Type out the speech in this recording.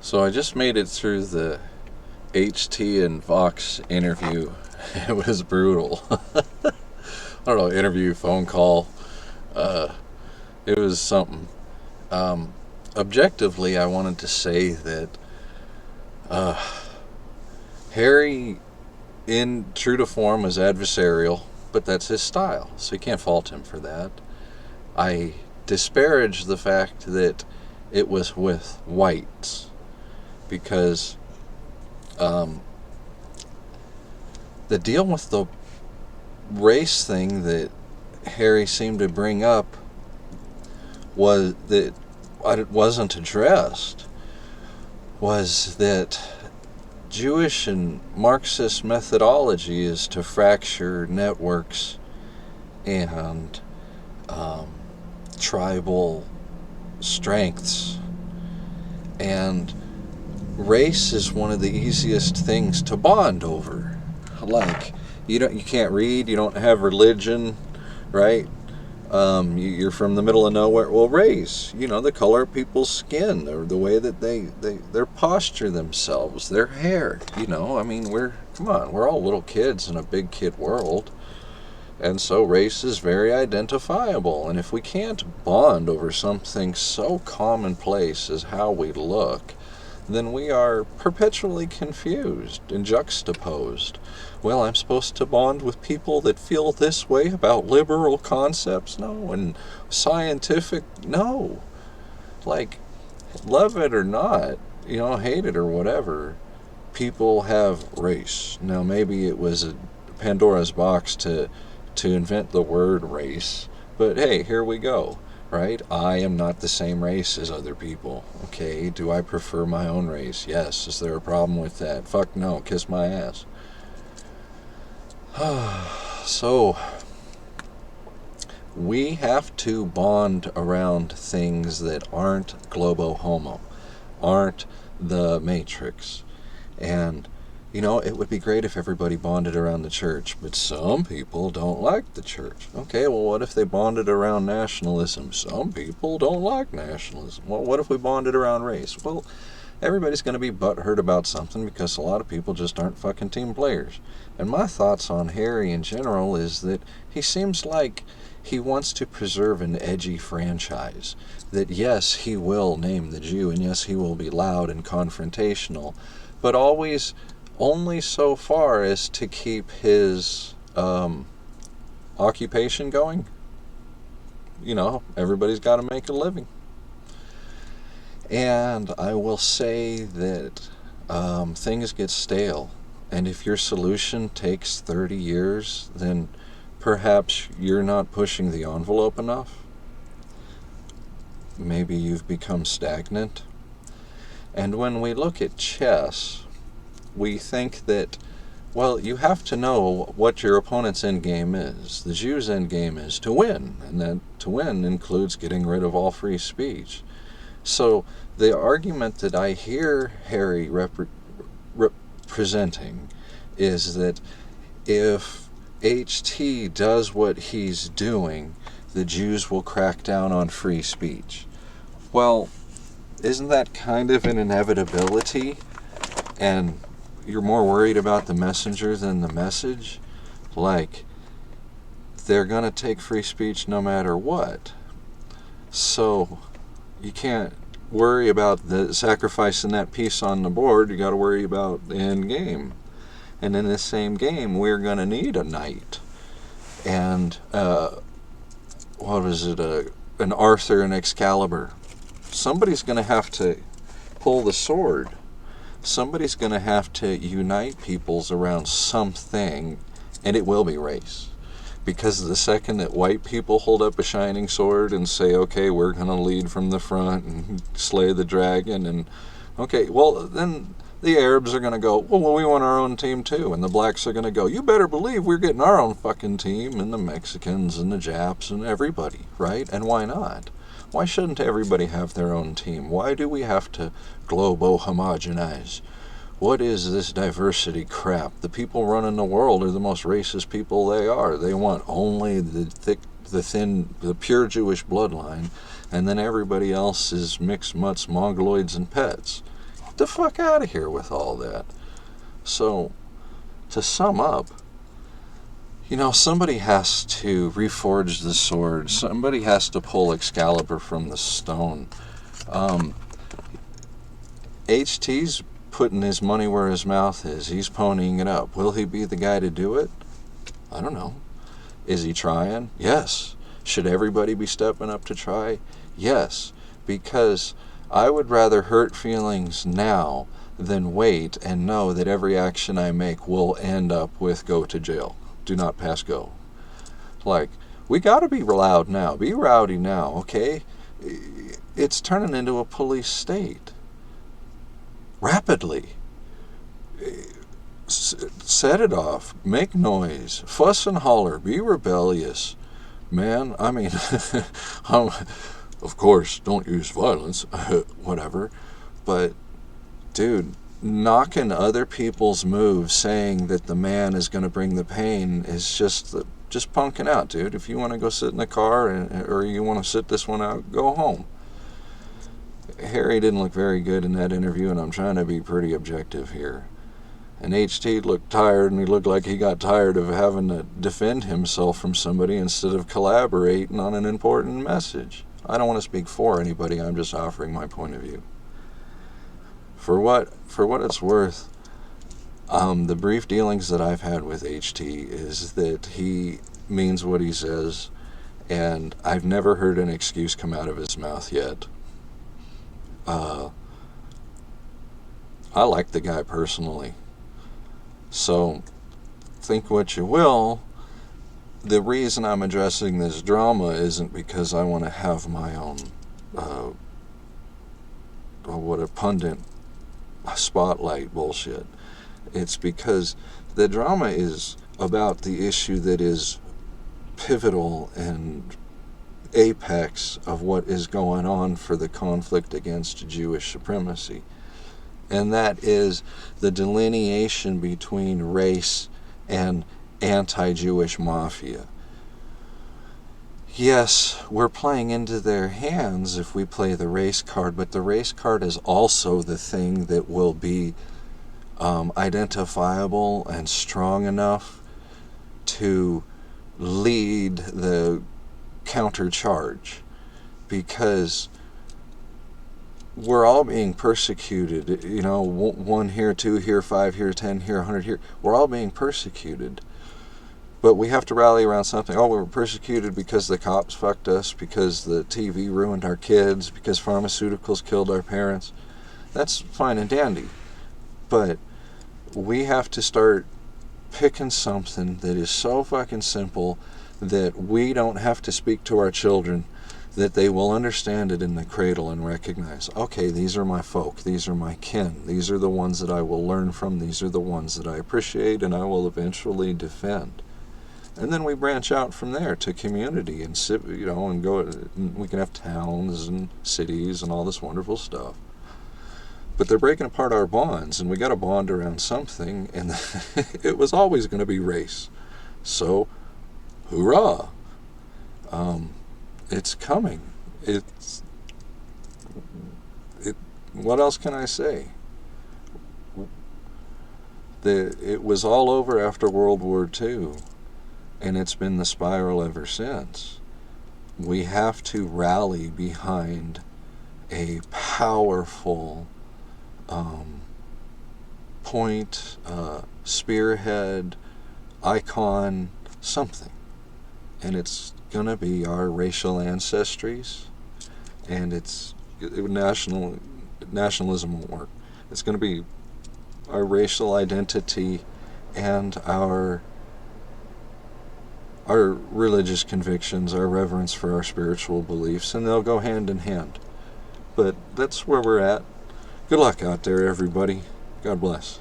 So I just made it through the HT and Vox interview. It was brutal. I don't know, interview, phone call. Uh, it was something. Um, Objectively, I wanted to say that uh, Harry, in true to form, was adversarial, but that's his style, so you can't fault him for that. I disparage the fact that it was with whites because um, the deal with the race thing that Harry seemed to bring up was that it wasn't addressed was that Jewish and Marxist methodology is to fracture networks and um, tribal strengths, and race is one of the easiest things to bond over. Like you can't read, you don't have religion, right? You're from the middle of nowhere. Well, race, the color of people's skin, or the way that their posture themselves, their hair. I mean, come on, we're all little kids in a big kid world, and so race is very identifiable. And if we can't bond over something so commonplace as how we look, then we are perpetually confused and juxtaposed. Well, I'm supposed to bond with people that feel this way about liberal concepts? No. And scientific? No. Like, love it or not, hate it or whatever, people have race. Now, maybe it was a Pandora's box to invent the word race, but hey, here we go. Right? I am not the same race as other people. Okay, do I prefer my own race? Yes. Is there a problem with that? Fuck no. Kiss my ass. So, we have to bond around things that aren't globo homo, aren't the Matrix. And it would be great if everybody bonded around the church, but some people don't like the church. Okay, well, what if they bonded around nationalism? Some people don't like nationalism. Well, what if we bonded around race? Well, everybody's going to be butthurt about something because a lot of people just aren't fucking team players. And my thoughts on Harry in general is that he seems like he wants to preserve an edgy franchise. That yes, he will name the Jew, and yes, he will be loud and confrontational, but always only so far as to keep his occupation going. Everybody's got to make a living. And I will say that things get stale. And if your solution takes 30 years, then perhaps you're not pushing the envelope enough. Maybe you've become stagnant. And when we look at chess, we think that, well, you have to know what your opponent's endgame is. The Jew's endgame is to win, and that to win includes getting rid of all free speech. So the argument that I hear Harry representing is that if HT does what he's doing, the Jews will crack down on free speech. Well, isn't that kind of an inevitability? And you're more worried about the messenger than the message? Like, they're going to take free speech no matter what. So you can't worry about the sacrificing that piece on the board. You got to worry about the end game. And in this same game, we're going to need a knight. And what is it? An Arthur and Excalibur. Somebody's going to have to pull the sword. Somebody's going to have to unite peoples around something, and it will be race. Because the second that white people hold up a shining sword and say, okay, we're going to lead from the front and slay the dragon, and okay, well, then the Arabs are going to go, well, we want our own team too. And the blacks are going to go, you better believe we're getting our own fucking team, and the Mexicans and the Japs and everybody, right? And why not? Why shouldn't everybody have their own team? Why do we have to globo-homogenize? What is this diversity crap? The people running the world are the most racist people they are. They want only the pure Jewish bloodline, and then everybody else is mixed mutts, mongoloids, and pets. Get the fuck out of here with all that. So, to sum up, somebody has to reforge the sword. Somebody has to pull Excalibur from the stone. HT's putting his money where his mouth is. He's ponying it up. Will he be the guy to do it? I don't know. Is he trying? Yes. Should everybody be stepping up to try? Yes. Because I would rather hurt feelings now than wait and know that every action I make will end up with go to jail. Do not pass go. Like, we gotta be loud now. Be rowdy now, okay? It's turning into a police state. Rapidly. Set it off. Make noise. Fuss and holler. Be rebellious. Man, I mean, of course, don't use violence. Whatever. But, dude, knocking other people's moves, saying that the man is going to bring the pain, is just punking out, dude. If you want to go sit in the car or you want to sit this one out, go home. Harry didn't look very good in that interview, and I'm trying to be pretty objective here. And HT looked tired, and he looked like he got tired of having to defend himself from somebody instead of collaborating on an important message. I don't want to speak for anybody, I'm just offering my point of view. For what it's worth, the brief dealings that I've had with HT is that he means what he says, and I've never heard an excuse come out of his mouth yet. I like the guy personally. So, think what you will. The reason I'm addressing this drama isn't because I want to have my own, what a pundit spotlight bullshit. It's because the drama is about the issue that is pivotal and apex of what is going on for the conflict against Jewish supremacy. And that is the delineation between race and anti-Jewish mafia. Yes, we're playing into their hands if we play the race card, but the race card is also the thing that will be identifiable and strong enough to lead the countercharge, because we're all being persecuted. 1 here, 2 here, 5 here, 10 here, 100 here. We're all being persecuted. But we have to rally around something. Oh, we were persecuted because the cops fucked us, because the TV ruined our kids, because pharmaceuticals killed our parents. That's fine and dandy. But we have to start picking something that is so fucking simple that we don't have to speak to our children, that they will understand it in the cradle and recognize, okay, these are my folk, these are my kin, these are the ones that I will learn from, these are the ones that I appreciate and I will eventually defend. And then we branch out from there to community and and go. And we can have towns and cities and all this wonderful stuff. But they're breaking apart our bonds, and we got to bond around something, and it was always going to be race. So, hoorah! It's coming. What else can I say? It was all over after World War II, and it's been the spiral ever since. We have to rally behind a powerful point, spearhead, icon, something. And it's going to be our racial ancestries, and nationalism won't work. It's going to be our racial identity and our religious convictions, our reverence for our spiritual beliefs, and they'll go hand in hand. But that's where we're at. Good luck out there, everybody. God bless.